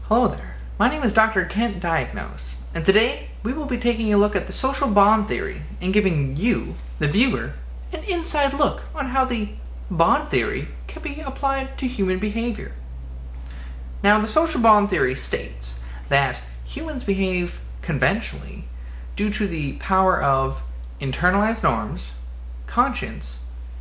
Hello there, my name is Dr. Kent Diagnose, and today we will be taking a look at the social bond theory and giving you, the viewer, an inside look on how the bond theory can be applied to human behavior. Now, the social bond theory states that humans behave conventionally due to the power of internalized norms, conscience,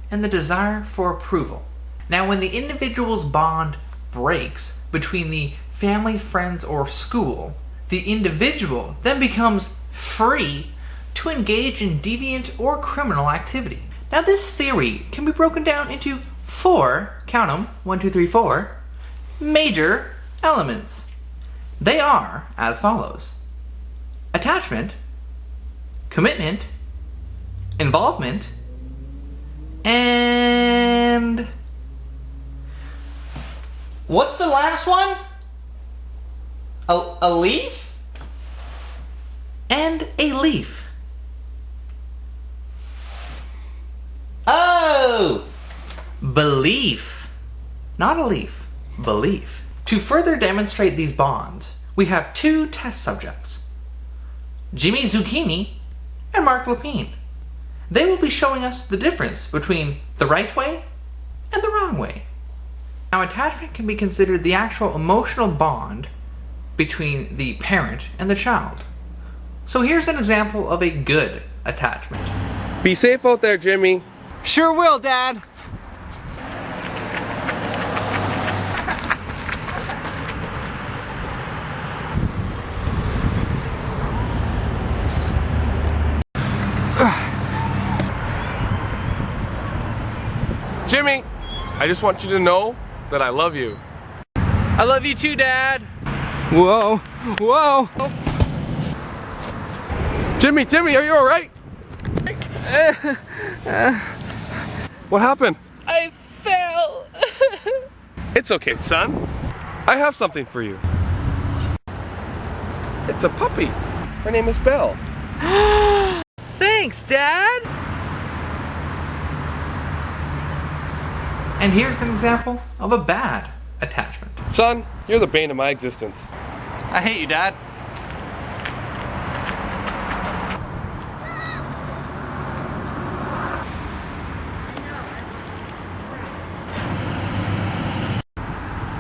and the desire for approval. Now, when the individual's bond breaks between the family, friends, or school, the individual then becomes free to engage in deviant or criminal activity. Now, this theory can be broken down into four, count them, 1, 2, 3, 4, major elements. They are as follows: attachment, commitment, involvement, and what's the last one? A leaf? And a leaf. Oh! Belief. Not a leaf. Belief. To further demonstrate these bonds, we have two test subjects, Jimmy Zucchini and Mark Lapine. They will be showing us the difference between the right way and the wrong way. Now, attachment can be considered the actual emotional bond between the parent and the child. So here's an example of a good attachment. Be safe out there, Jimmy. Sure will, Dad. Jimmy, I just want you to know that I love you. I love you too, Dad. Whoa, whoa. Jimmy, are you all right? What happened? I fell. It's okay, son. I have something for you. It's a puppy. Her name is Belle. Thanks, Dad. And here's an example of a bad attachment. Son, you're the bane of my existence. I hate you, Dad.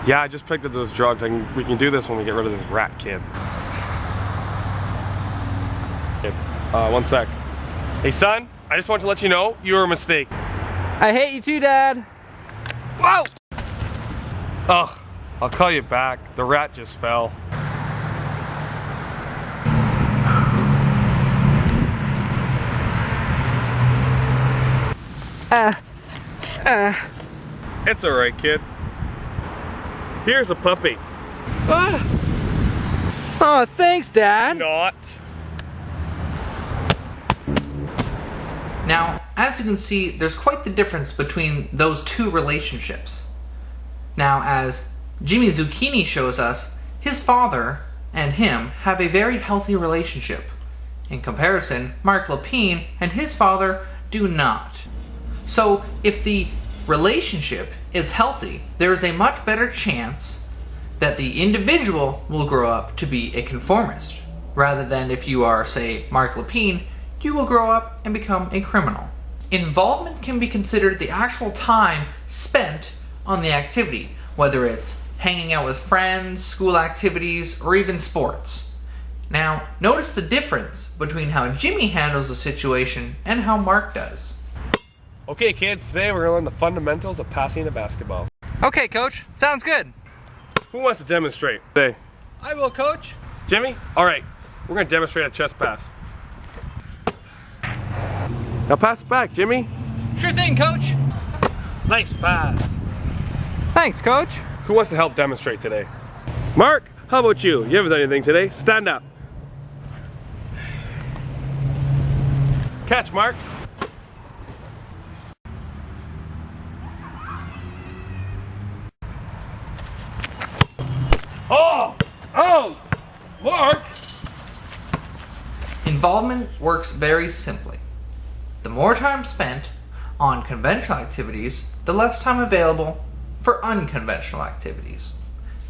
Yeah, I just picked up those drugs. We can do this when we get rid of this rat kid. One sec. Hey, son, I just want to let you know you were a mistake. I hate you too, Dad. Whoa! Ugh, I'll call you back. The rat just fell. It's alright, kid. Here's a puppy. Oh, thanks, Dad. Not. Now, as you can see, there's quite the difference between those two relationships. Now, as Jimmy Zucchini shows us, his father and him have a very healthy relationship. In comparison, Mark Lapine and his father do not. So, if the relationship is healthy, there is a much better chance that the individual will grow up to be a conformist, rather than if you are, say, Mark Lapine, you will grow up and become a criminal. Involvement can be considered the actual time spent on the activity, whether it's hanging out with friends, school activities, or even sports. Now, notice the difference between how Jimmy handles the situation and how Mark does. Okay, kids, today we're going to learn the fundamentals of passing a basketball. Okay, Coach. Sounds good. Who wants to demonstrate today? I will, Coach. Jimmy? Alright, we're going to demonstrate a chest pass. Now pass it back, Jimmy. Sure thing, Coach. Nice pass. Thanks, Coach. Who wants to help demonstrate today? Mark, how about you? You haven't done anything today. Stand up. Catch, Mark. Oh, Mark! Involvement works very simply. The more time spent on conventional activities, the less time available for unconventional activities.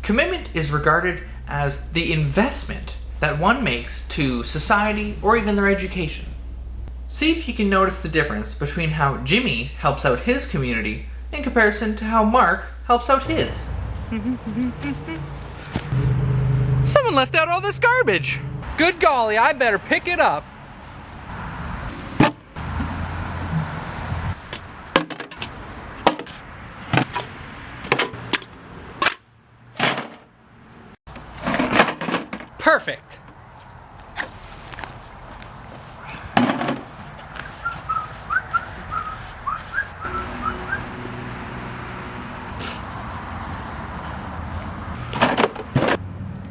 Commitment is regarded as the investment that one makes to society or even their education. See if you can notice the difference between how Jimmy helps out his community in comparison to how Mark helps out his. Someone left out all this garbage. Good golly, I better pick it up. Perfect.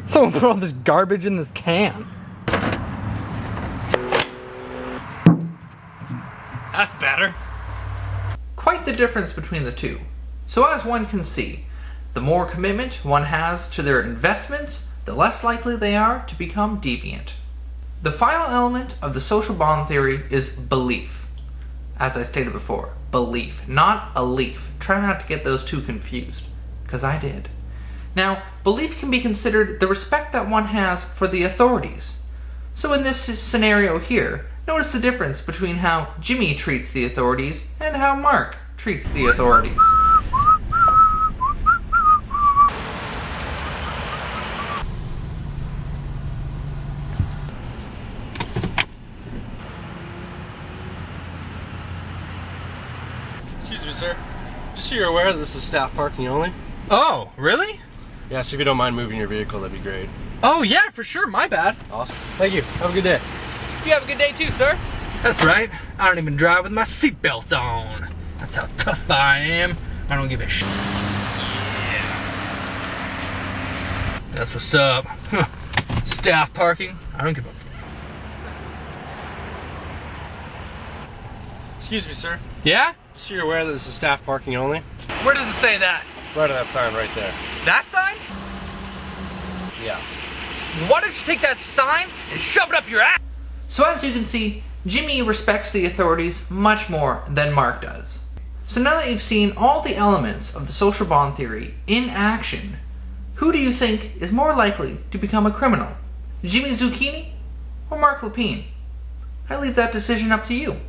Someone put all this garbage in this can. That's better. Quite the difference between the two. So as one can see, the more commitment one has to their investments, the less likely they are to become deviant. The final element of the social bond theory is belief. As I stated before, belief, not a leaf. Try not to get those two confused, because I did. Now, belief can be considered the respect that one has for the authorities. So in this scenario here, notice the difference between how Jimmy treats the authorities and how Mark treats the authorities. Excuse me, sir. Just so you're aware, this is staff parking only. Oh, really? Yeah, so if you don't mind moving your vehicle, that'd be great. Oh yeah, for sure, my bad. Awesome. Thank you. Have a good day. You have a good day too, sir. That's right. I don't even drive with my seatbelt on. That's how tough I am. I don't give a shit. Yeah. That's what's up. Staff parking. I don't give a... Excuse me, sir. Yeah? Just so you're aware that this is staff parking only. Where does it say that? Right on that sign right there. That sign? Yeah. Why don't you take that sign and shove it up your ass? So as you can see, Jimmy respects the authorities much more than Mark does. So now that you've seen all the elements of the social bond theory in action, who do you think is more likely to become a criminal? Jimmy Zucchini or Mark Lapine? I leave that decision up to you.